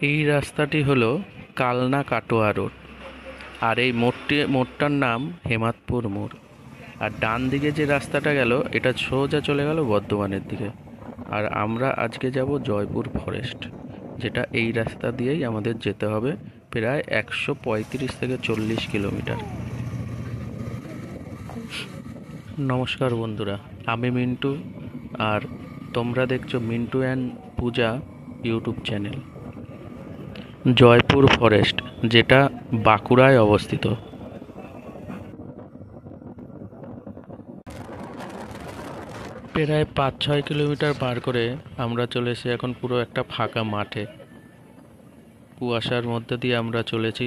এই রাস্তাটি হলো কালনা কাটোয়া রোড। আর এই মোড়টার নাম হেমাদপুর মোড়। আর ডান দিকে যে রাস্তাটা গেল এটা সোজা চলে গেল বর্ধমানের দিকে। আর আমরা আজকে যাব জয়পুর ফরেস্ট, যেটা এই রাস্তা দিয়েই আমাদের যেতে হবে প্রায় 135 থেকে 40 কিলোমিটার। নমস্কার বন্ধুরা, আমি মিন্টু, আর তোমরা দেখছো Mintu and Puja YouTube channel. Jaipur forest, যেটা বাঁকুড়ায় অবস্থিত। প্রায় 5-6 কিলোমিটার পার করে আমরা চলে এসেছি এখন পুরো একটা ফাঁকা মাঠে। কুয়াশার মধ্যে দিয়ে আমরা চলেছি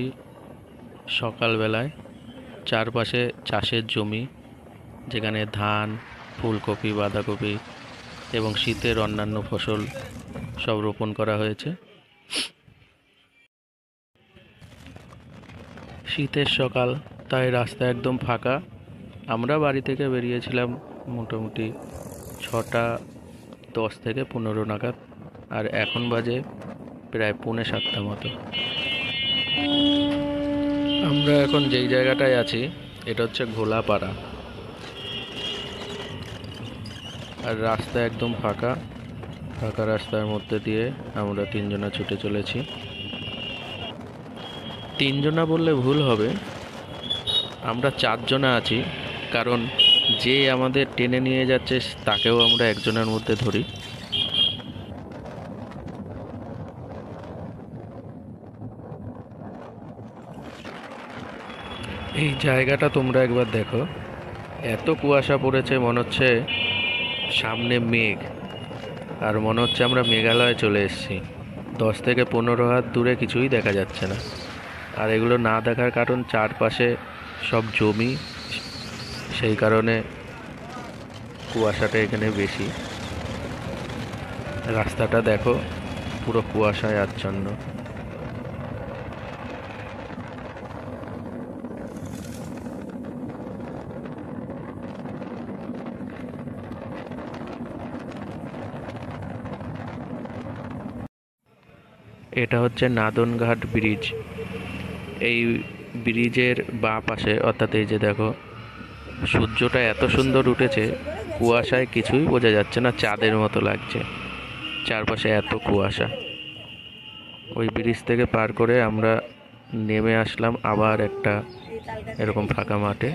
সকালবেলায়। চারপাশে চাষের জমি, যেখানে ধান, ফুলকপি, বাঁধাকপি এবং শীতের অন্যান্য ফসল সব রোপণ করা হয়েছে। শীতের সকাল, তাই রাস্তা একদম ফাঁকা। আমরা বাড়ি থেকে বেরিয়েছিলাম মোটামুটি 6:10 থেকে 15 নাগাদ, আর এখন বাজে প্রায় 6:45 মতো। আমরা এখন যেই জায়গাটায় আছি এটা হচ্ছে ঘোলাপাড়া, আর রাস্তা একদম ফাঁকা। ফাঁকা রাস্তার মধ্যে দিয়ে আমরা তিনজনা ছুটে চলেছি। তিনজনা বললে ভুল হবে, আমরা চারজনা আছি, কারণ যে আমাদের টেনে নিয়ে যাচ্ছে তাকেও আমরা একজনের মধ্যে ধরি। এই জায়গাটা তোমরা একবার দেখো, এত কুয়াশা পড়েছে মনে হচ্ছে সামনে মেঘ, আর মনে হচ্ছে আমরা মেঘালয়ে চলে এসেছি। 10 থেকে 15 হাত দূরে কিছুই দেখা যাচ্ছে না। আর এগুলো না দেখার কারণ চারপাশে সব জমি, সেই কারণে কুয়াশাটা এখানে বেশি। রাস্তাটা দেখো, পুরো কুয়াশায় আচ্ছন্ন। এটা হচ্ছে নাদনঘাট ব্রিজ। এই ব্রিজের বাঁ পাশে, অর্থাৎ এই যে দেখো, সূর্যটা এত সুন্দর উঠেছে, কুয়াশায় কিছুই বোঝা যাচ্ছে না, চাঁদের মতো লাগছে। চারপাশে এত কুয়াশা। ওই ব্রিজ থেকে পার করে আমরা নেমে আসলাম আবার একটা এরকম ফাঁকা মাঠে।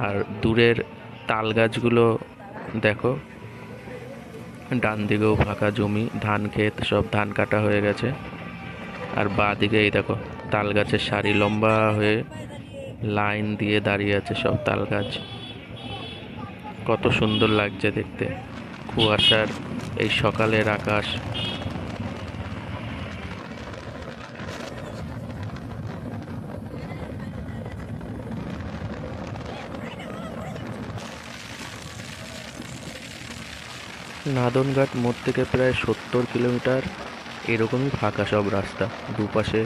আর দূরের তাল গাছগুলো দেখো, ডান দিকেও ফাঁকা জমি, ধান ক্ষেত, সব ধান কাটা হয়ে গেছে। আর বাঁ দিকে এই দেখো, তাল গাছের সারি লম্বা হয়ে লাইন দিয়ে দাঁড়িয়ে আছে সব তাল গাছ। কত সুন্দর লাগছে দেখতে কুয়াশার এই সকালের আকাশ। নাদনঘাট মোড় থেকে প্রায় 70 কিলোমিটার এরকমই ফাঁকা সব রাস্তা। দুপাশে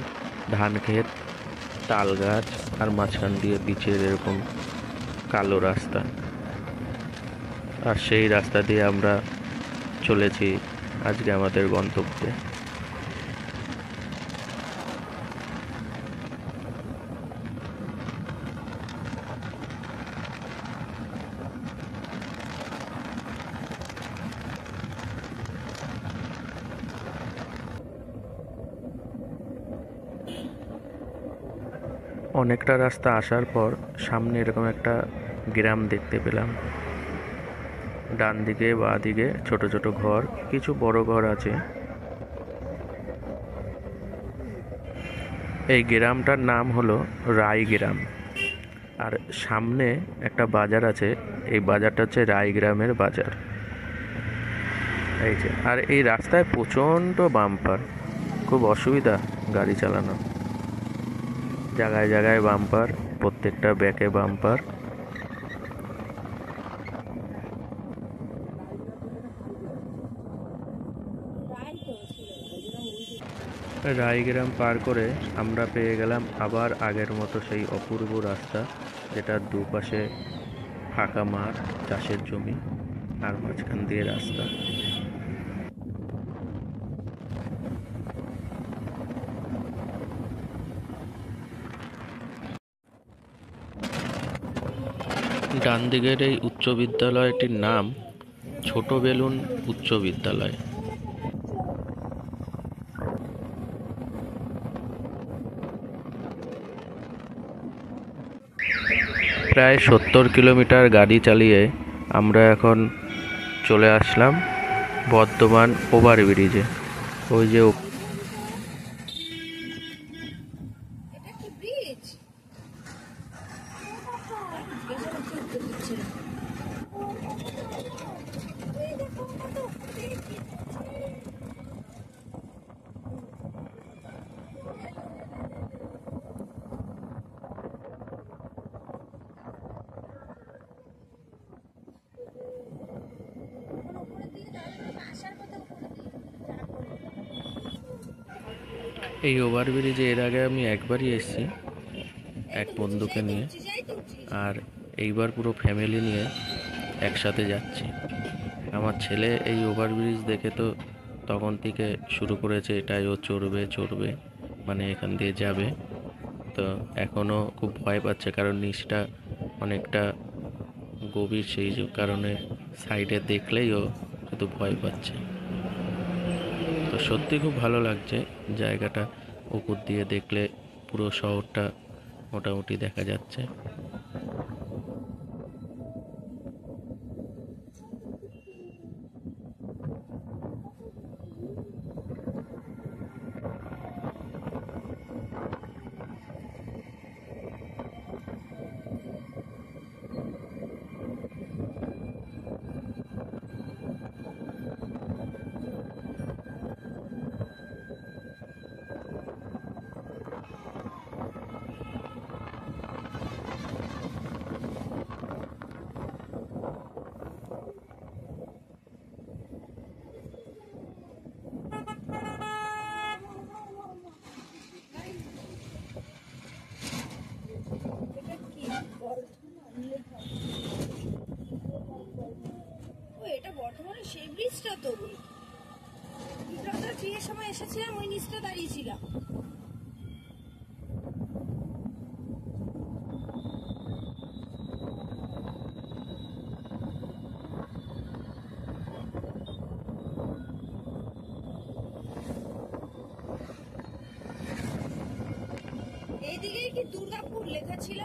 ধান ক্ষেত, তাল গাছ, আর মাঝখান দিয়ে পিচের এরকম কালো রাস্তা। আর সেই রাস্তা দিয়ে আমরা চলেছি আজকে আমাদের গন্তব্যে। অনেকটা রাস্তা আসার পর সামনে এরকম একটা গ্রাম দেখতে পেলাম। ডান দিকে বাঁ দিকে ছোট ছোট ঘর, কিছু বড় ঘর আছে। এই গ্রামটার নাম হলো রায়গ্রাম। আর সামনে একটা বাজার আছে, এই বাজারটা হচ্ছে রায়গ্রামের বাজার। এই যে, আর এই রাস্তায় প্রচণ্ড বাম্পার, খুব অসুবিধা গাড়ি চালানো। জায়গায় জায়গায় বাম্পার, প্রত্যেকটা ব্যাকে বাম্পার। রায়গ্রাম পার করে আমরা পেয়ে গেলাম আবার আগের মতো সেই অপূর্ব রাস্তা, যেটার দুপাশে ফাঁকা মাঠ, চাষের জমি, আর মাঝখান দিয়ে রাস্তা। ডান দিকের এই উচ্চ বিদ্যালয়টির নাম ছোট বেলুন উচ্চ বিদ্যালয়। প্রায় 70 কিলোমিটার গাড়ি চালিয়ে আমরা এখন চলে আসলাম বর্ধমান ওভারব্রিজে। ওই যে এই ওভারব্রিজে এর আগে আমি একবারই এসেছি এক বন্ধুকে নিয়ে, আর এইবার পুরো ফ্যামিলি নিয়ে একসাথে যাচ্ছি। আমার ছেলে এই ওভারব্রিজ দেখে তো তখন থেকে শুরু করেছে এটাই ও চড়বে, মানে এখান দিয়ে যাবে। তো এখনও খুব ভয় পাচ্ছে, কারণ নিচটা অনেকটা গভীর, সেই কারণে সাইডে দেখলেই ও শুধু ভয় পাচ্ছে। তো সত্যি খুব ভালো লাগছে জায়গাটা, উপর দিয়ে দেখলে পুরো শহরটা মোটামুটি দেখা যাচ্ছে। এটা বর্ধমানের সেই ব্রিজটা তো, ট্রেনের সময় এসেছিলাম, ওই নিচটা দাঁড়িয়েছিলাম। এইদিকে কি দুর্গাপুর লেখা ছিল?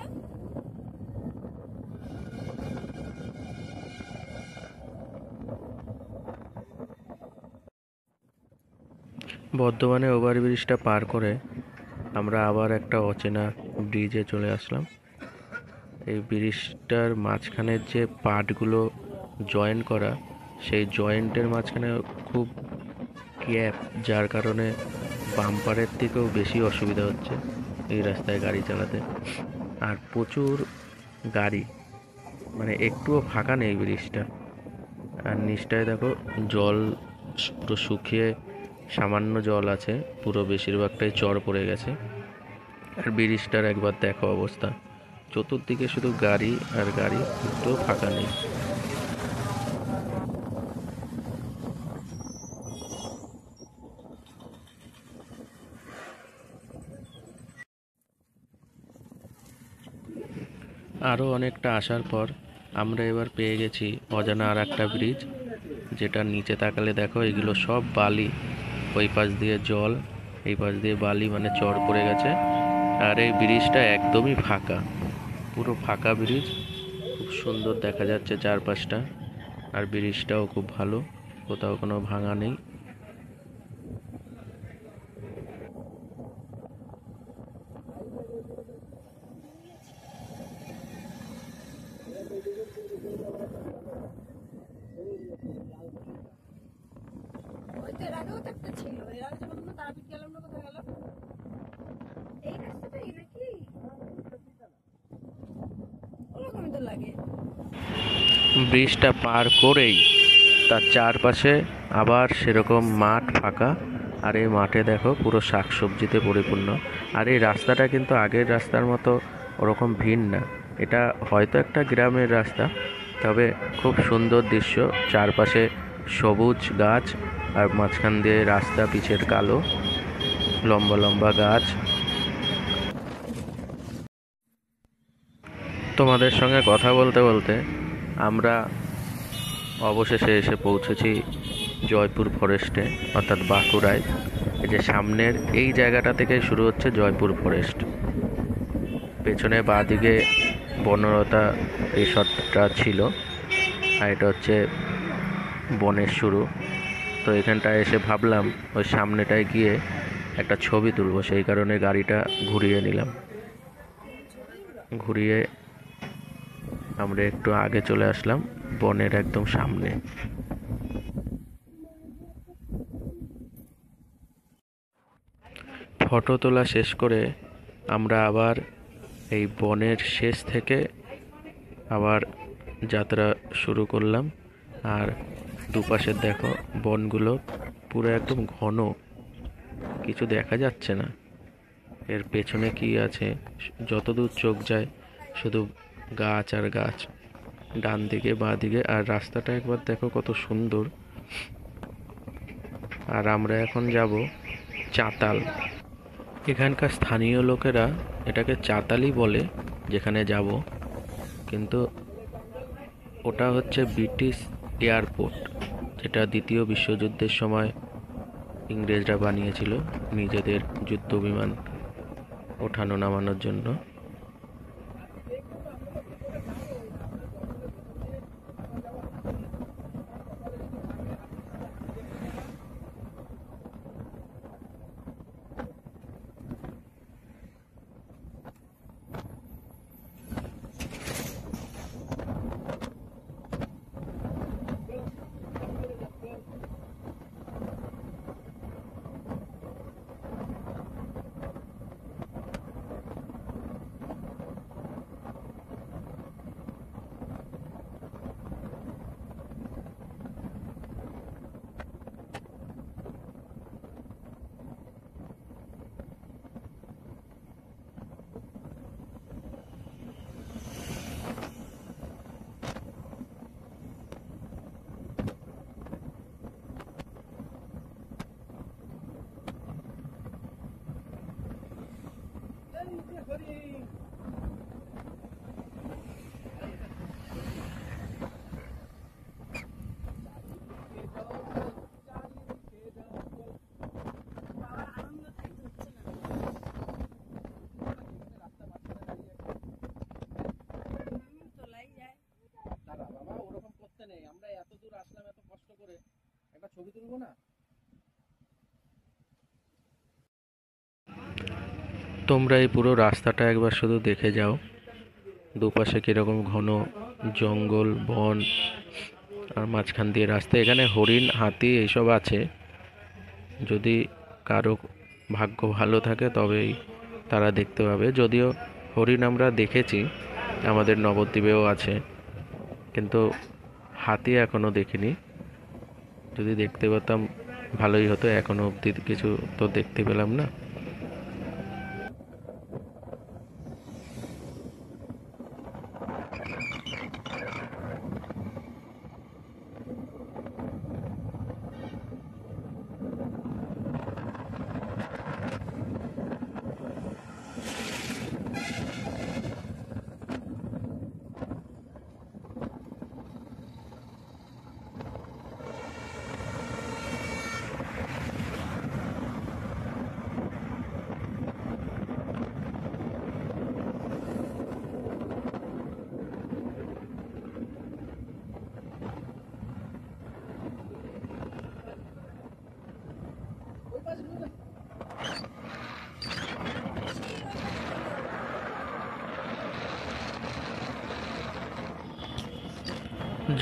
বর্ধমানে ওভারব্রিজটা পার করে আমরা আবার একটা অচেনা ব্রিজে চলে আসলাম। এই ব্রিজটার মাঝখানের যে পার্টগুলো জয়েন করা, সেই জয়েন্টের মাঝখানে খুব গ্যাপ, যার কারণে বাম্পারের থেকেও বেশি অসুবিধা হচ্ছে এই রাস্তায় গাড়ি চালাতে। আর প্রচুর গাড়ি, মানে একটুও ফাঁকা নেই ব্রিজটা। আর নিচটায় দেখো জল পুরো শুকিয়ে সামান্য জল আছে, পুরো বেশিরভাগটাই চর পড়ে গেছে। আর ব্রিজটার একবার দেখো অবস্থা, চতুর্দিকে শুধু গাড়ি আর গাড়ি, একটুও ফাঁকা নেই। আরও অনেকটা আসার পর আমরা এবার পেয়ে গেছি অজানা আর একটা ব্রিজ, যেটা নিচে তাকালে দেখো এগুলো সব বালি, ওই পাশ দিয়ে জল, এই পাশ দিয়ে বালি, মানে চর পড়ে গেছে। আর এই ব্রিজটা একদমই ফাঁকা, পুরো ফাঁকা ব্রিজ, খুব সুন্দর দেখা যাচ্ছে চারপাশটা। আর ব্রিজটাও খুব ভালো, কোথাও কোনো ভাঙা নেই। ব্রিজটা পার করেই তার চারপাশে আবার সেরকম মাঠ ফাঁকা, আর এই মাঠে দেখো পুরো শাকসবজিতে পরিপূর্ণ। আর এই রাস্তাটা কিন্তু আগের রাস্তার মতো ওরকম ভিড় না, এটা হয়তো একটা গ্রামের রাস্তা, তবে খুব সুন্দর দৃশ্য, চারপাশে সবুজ গাছ, আর মাঝখান দিয়ে রাস্তা পিচের কালো, লম্বা লম্বা গাছ। তোমাদের সঙ্গে কথা বলতে বলতে আমরা অবশেষে এসে পৌঁছেছি জয়পুর ফরেস্টে, অর্থাৎ বাঁকুড়ায়। এই যে সামনের এই জায়গাটা থেকে শুরু হচ্ছে জয়পুর ফরেস্ট। পেছনে বাঁদিকে বনলতা রিসর্টটা ছিল, আর এটা হচ্ছে বনের শুরু। তো এখানটায় এসে ভাবলাম ওই সামনেটায় গিয়ে একটা ছবি তুলবো, সেই কারণে গাড়িটা ঘুরিয়ে নিলাম। ঘুরিয়ে আমরা একটু আগে চলে আসলাম, বনের একদম সামনে। ফটো তোলা শেষ করে আমরা আবার এই বনের শেষ থেকে আবার যাত্রা শুরু করলাম। আর দুপাশে দেখো বনগুলো পুরো একদম ঘন, কিছু দেখা যাচ্ছে না। এর পেছনে কি আছে, যতদূর চোখ যায় শুধু গাছ আর গাছ, ডান দিকে বাঁ দিকে। আর রাস্তাটা একবার দেখো কত সুন্দর। আর আমরা এখন যাব চাতাল। এখানকার স্থানীয় লোকেরা এটাকে চাতালই বলে যেখানে যাব, কিন্তু ওটা হচ্ছে ব্রিটিশ এয়ারপোর্ট, যেটা দ্বিতীয় বিশ্বযুদ্ধের সময় ইংরেজরা বানিয়েছিল নিজেদের যুদ্ধ বিমান ওঠানো নামানোর জন্য। তোমরা এই পুরো রাস্তাটা একবার শুধু দেখে যাও, দুপাশে কিরকম ঘন জঙ্গল বন, আর মাঝখান দিয়ে রাস্তা। এখানে হরিণ হাতি এইসব আছে, যদি কারো ভাগ্য ভালো থাকে তবেই তারা দেখতে পাবে। যদিও হরিণ আমরা দেখেছি, আমাদের নবদ্বীপেও আছে, কিন্তু হাতি এখনো দেখিনি। যদি দেখতে পেতাম ভালোই হতো, এখনো অবধি কিছু তো দেখতে পেলাম না।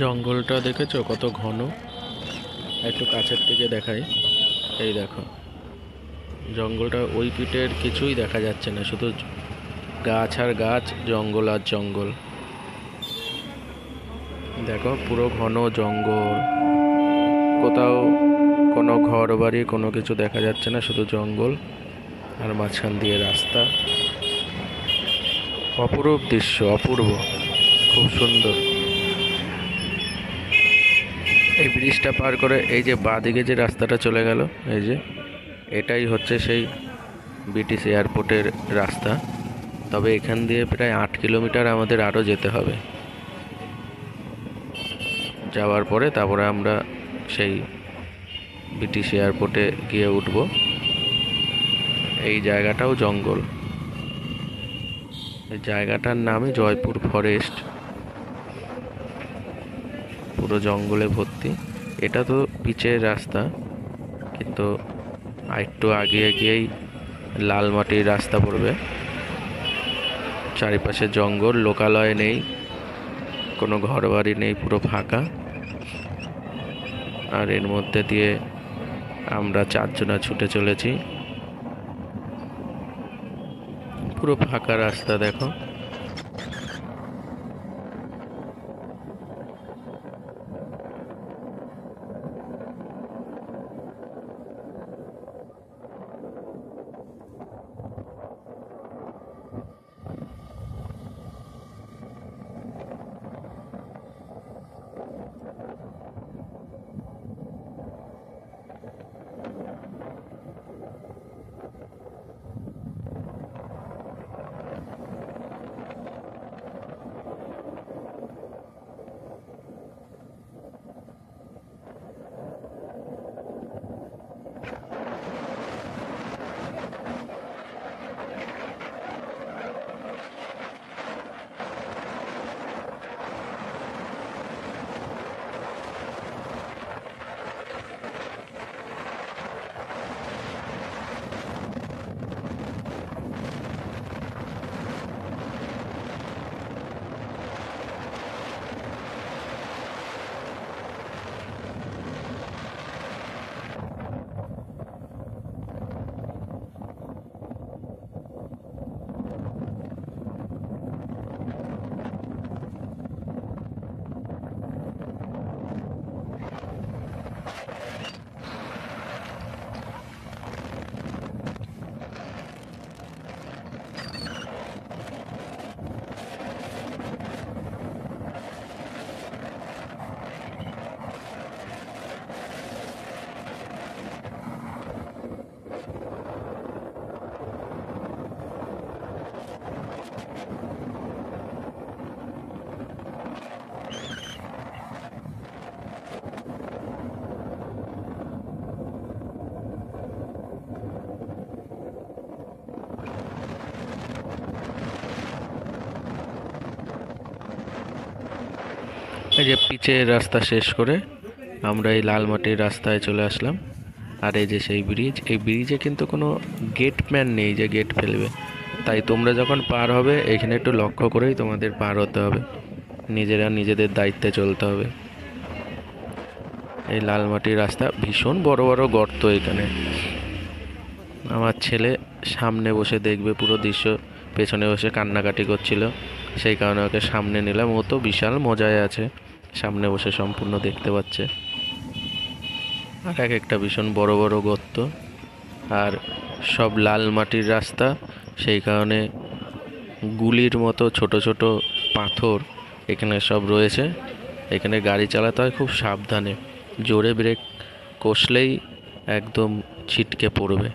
জঙ্গলটা দেখেছো কত ঘন? একটু কাছের থেকে দেখাই। এই দেখো, জঙ্গলটা ওই পিঠের কিছুই দেখা যাচ্ছে না, শুধু গাছ আর গাছ, জঙ্গল আর জঙ্গল। দেখো পুরো ঘন জঙ্গল, কোথাও কোনো ঘর বাড়ি কোনো কিছু দেখা যাচ্ছে না, শুধু জঙ্গল আর মাঝখান দিয়ে রাস্তা। অপরূপ দৃশ্য, অপূর্ব, খুব সুন্দর। এই ব্রিজটা পার করে এই যে বাঁদিকে যে রাস্তাটা চলে গেল, এই যে এটাই হচ্ছে সেই ব্রিটিশ এয়ারপোর্টের রাস্তা। তবে এখান দিয়ে প্রায় 8 কিলোমিটার আমাদের আরও যেতে হবে। যাওয়ার পরে তারপরে আমরা সেই ব্রিটিশ এয়ারপোর্টে গিয়ে উঠব। এই জায়গাটাও জঙ্গল। এই জায়গাটার নামই জয়পুর ফরেস্ট। পুরো জঙ্গলে ভর্তি। এটা তো পিচের রাস্তা, কিন্তু আরেকটু আগে গিয়েই লাল মাটির রাস্তা পড়বে। চারিপাশে জঙ্গল, লোকালয় নেই, কোনো ঘরবাড়ি নেই, পুরো ফাঁকা। আর এর মধ্যে দিয়ে আমরা 4জনা ছুটে চলেছি। পুরো ফাঁকা রাস্তা দেখো। এই যে পিচের রাস্তা শেষ করে আমরা এই লাল মাটির রাস্তায় চলে আসলাম। আর এই যে সেই ব্রিজ, এই ব্রিজে কিন্তু কোনো গেটম্যান নেই যে গেট ফেলবে। তাই তোমরা যখন পার হবে এখানে একটু লক্ষ্য করেই তোমাদের পার হতে হবে, নিজেরা নিজেদের দায়িত্বে চলতে হবে। এই লাল মাটির রাস্তা, ভীষণ বড় বড় গর্ত এখানে। আমার ছেলে সামনে বসে দেখবে পুরো দৃশ্য, পেছনে বসে কান্নাকাটি করছিল, সেই কারণে ওকে সামনে নিলাম। ও তো বিশাল মজায় আছে, সামনে বসে সম্পূর্ণ দেখতে পাচ্ছে। আর এক একটা ভীষণ বড় বড় গর্ত, আর সব লাল মাটির রাস্তা, সেই কারণে গুলির মতো ছোট ছোট পাথর এখানে সব রয়েছে। এখানে গাড়ি চালাতে হয় খুব সাবধানে, জোরে ব্রেক কষলেই একদম ছিটকে পড়বে।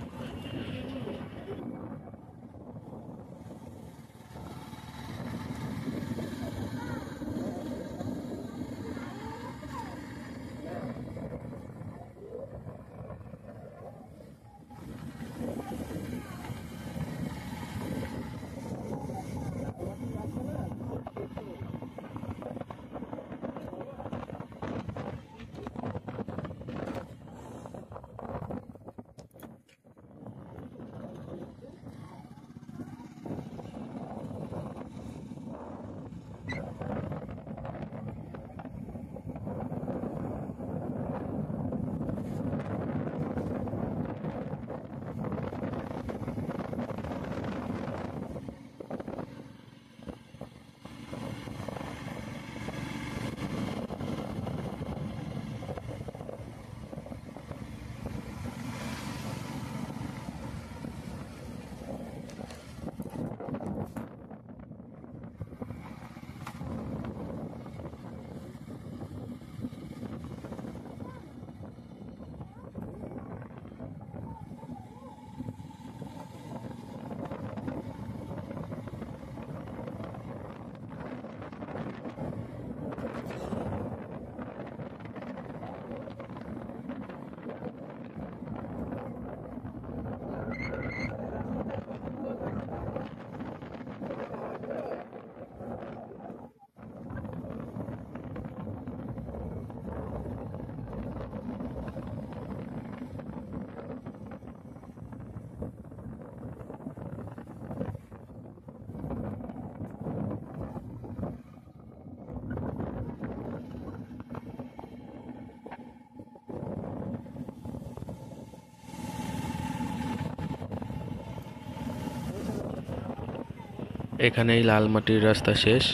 এখানেই লাল মাটির রাস্তা শেষ।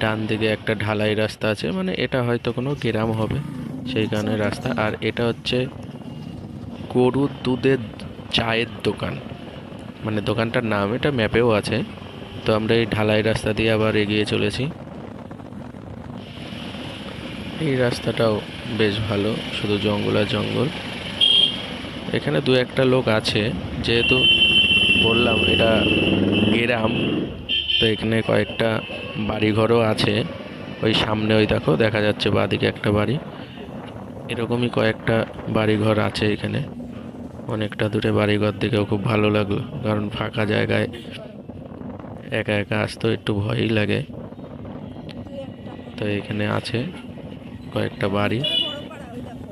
ডান দিকে একটা ঢালাই রাস্তা আছে, মানে এটা হয়তো কোনো গ্রাম হবে সেই কারণে রাস্তা। আর এটা হচ্ছে গরুর দুধের চায়ের দোকান, মানে দোকানটার নাম এটা ম্যাপেও আছে। তো আমরা এই ঢালাই রাস্তা দিয়ে আবার এগিয়ে চলেছি। এই রাস্তাটাও বেশ ভালো, শুধু জঙ্গল আর জঙ্গল। এখানে দু একটা লোক আছে, যেহেতু বললাম এটা গ্রাম, তো এখানে কয়েকটা বাড়িঘরও আছে। ওই সামনে ওই দেখো দেখা যাচ্ছে বাঁদিকে একটা বাড়ি, এরকমই কয়েকটা বাড়িঘর আছে এখানে। অনেকটা দূরে বাড়িঘর দেখেও খুব ভালো লাগলো, কারণ ফাঁকা জায়গায় একা একা আসতেও একটু ভয়ই লাগে। তো এখানে আছে কয়েকটা বাড়ি। বড় পাড়া ওই দেখো।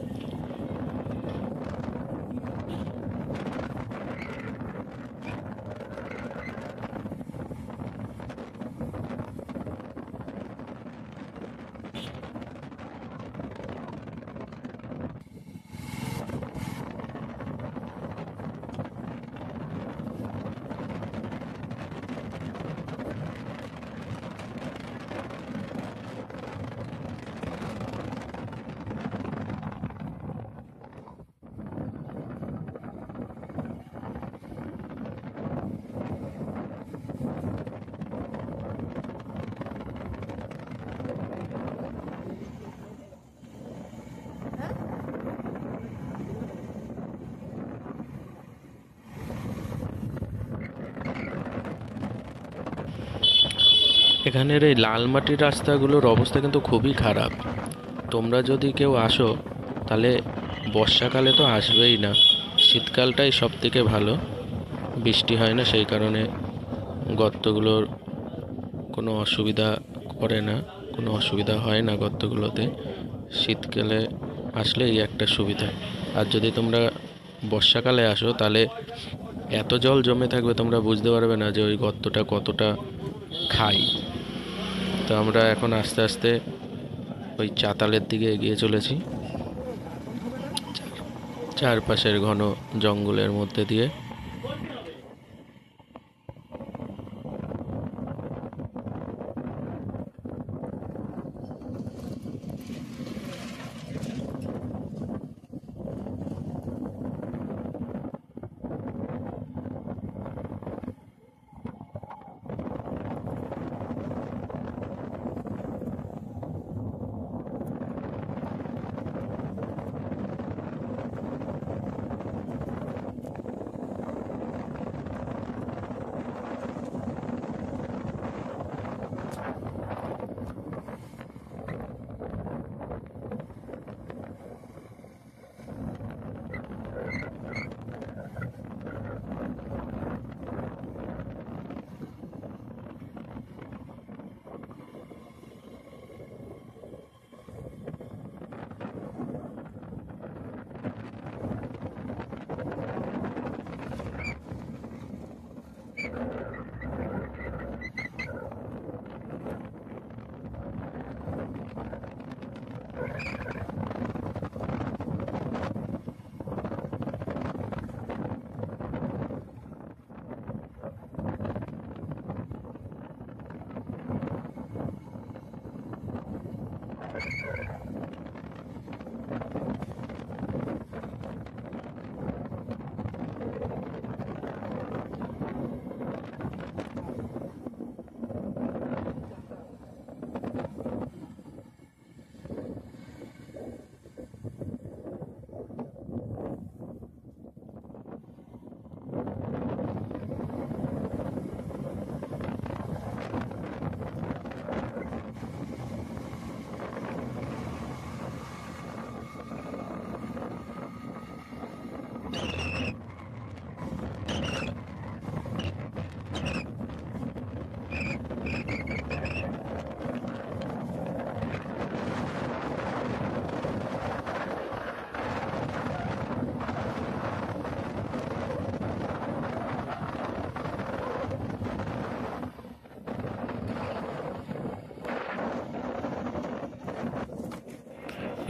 এখানের এই লাল মাটির রাস্তাগুলোর অবস্থা কিন্তু খুবই খারাপ। তোমরা যদি কেউ আসো তাহলে বর্ষাকালে তো আসবেই না, শীতকালটাই সব থেকে ভালো। বৃষ্টি হয় না সেই কারণে গর্তগুলোর কোনো অসুবিধা করে না, কোনো অসুবিধা হয় না গর্তগুলোতে। শীতকালে আসলে এই একটা সুবিধা। আর যদি তোমরা বর্ষাকালে আসো তাহলে এত জল জমে থাকবে তোমরা বুঝতে পারবে না যে ওই গর্তটা কতটা খাই। তো আমরা এখন আস্তে আস্তে ওই চাতালের দিকে এগিয়ে চলেছি, চারপাশের ঘন জঙ্গলের মধ্যে দিয়ে।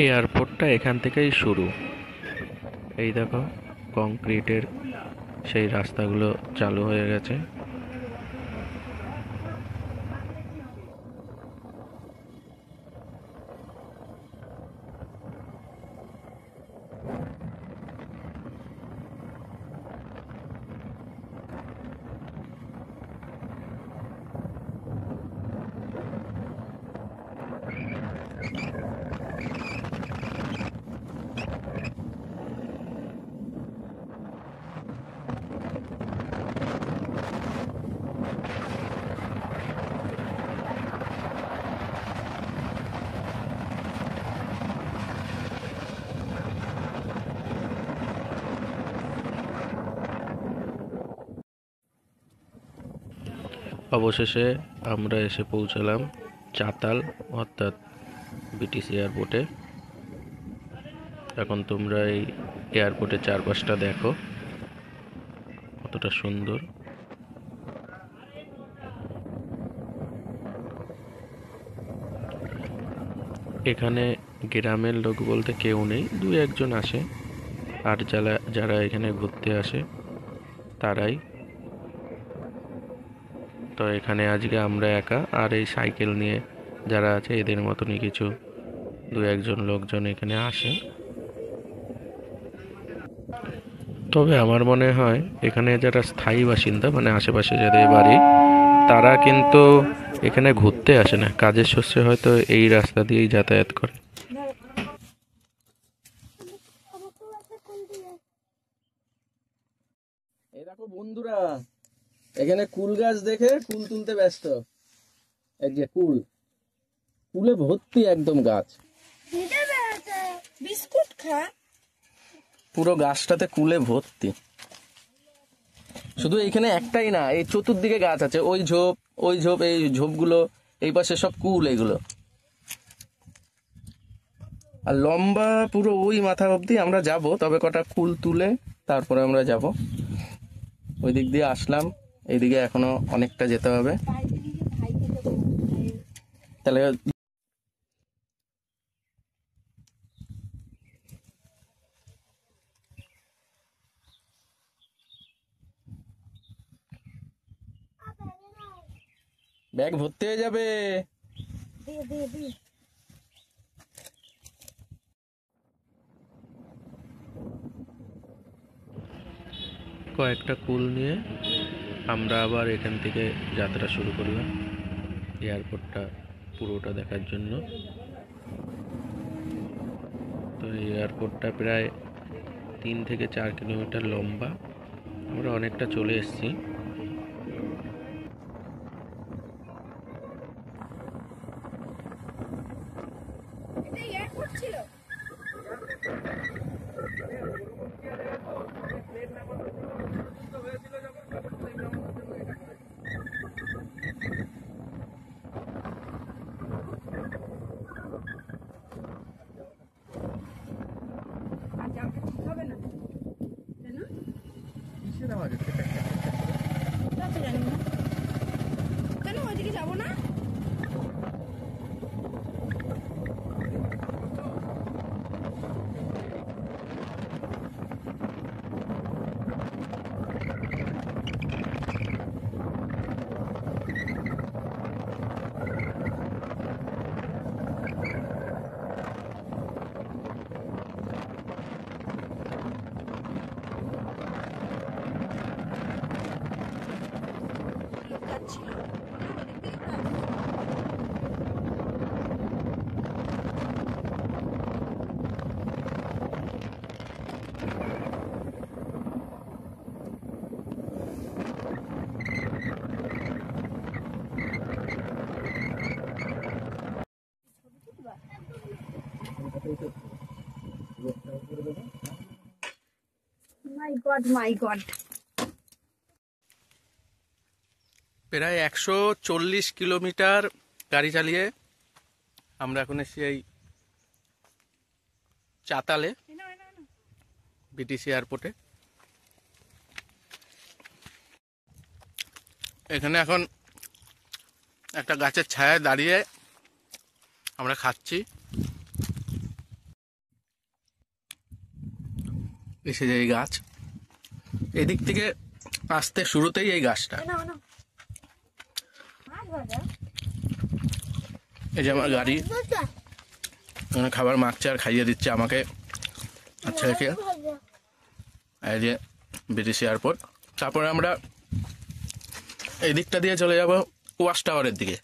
এয়ারপোর্টটা এখান থেকেই শুরু। এই দেখো কংক্রিটের সেই রাস্তাগুলো চালু হয়ে গেছে। অবশেষে আমরা এসে পৌঁছালাম চাতাল অর্থাৎ বিটিসি এয়ারপোর্টে। এখন তোমরা এই এয়ারপোর্টের চারপাশটা দেখো কতটা সুন্দর। এখানে গ্রামের লোক বলতে কেউ নেই, দু একজন আসে, আর যারা যারা এখানে ঘুরতে আসে তারাই। তো এখানে আজকে আমরা একা, আর এই সাইকেল নিয়ে যারা আছে এদের মতনই কিছু দু একজন লোকজন এখানে আসে। তবে আমার মনে হয় এখানে যারা স্থায়ী বাসিন্দা মানে আশেপাশে যাদের বাড়ি, তারা কিন্তু এখানে ঘুরতে আসে না, কাজের সূত্রে হয়তো এই রাস্তা দিয়েই যাতায়াত করে। এই দেখো বন্ধুরা, এখানে কুল গাছ দেখে কুল তুলতে ব্যস্ত। এই যে কুলে ভর্তি একদম গাছ। বিস্কুট খা। পুরো গাছটাতে কুলে ভর্তি। শুধু এখানে একটাই না, এই চতুর্দিকে গাছ আছে, ওই ঝোপ এই ঝোপগুলো, এই পাশে সব কুল এগুলো। আর লম্বা পুরো ওই মাথা অবধি আমরা যাব, তবে কটা কুল তুলে তারপরে আমরা যাব। ওই দিক দিয়ে আসলাম, এইদিকে এখনো অনেকটা যেতে হবে। তাহলে ব্যাগ ভর্তি হয়ে যাবে। কয়েকটা কুল নিয়ে আমরা আবার এখান থেকে যাত্রা শুরু করলাম এয়ারপোর্টটা পুরোটা দেখার জন্য। তো এই এয়ারপোর্টটা প্রায় 3 থেকে 4 কিলোমিটার লম্বা। আমরা অনেকটা চলে এসেছি। এটা এয়ারপোর্ট ছিল। আজ আমাকে ঠিক হবে না কেন? তা তো জানি না। কেন ওইদিকে যাবো না? কাজ ছিল। ওইদিক দিয়ে কাজ। মাই গড মাই গড। প্রায় 140 কিলোমিটার গাড়ি চালিয়ে আমরা এখন এসেছি এই চাতালে বিটিসি এয়ারপোর্টে। এখানে এখন একটা গাছের ছায়ায় দাঁড়িয়ে আমরা খাচ্ছি। এসে যে এই গাছ, এদিক থেকে আসতে শুরুতেই এই গাছটা। এই যে আমার গাড়ি, এখানে খাবার মাখছে আর খাইয়ে দিচ্ছে আমাকে। আচ্ছা, এই যে বিটিসি এয়ারপোর্ট। তারপরে আমরা এই দিকটা দিয়ে চলে যাব ওয়াচ টাওয়ারের দিকে।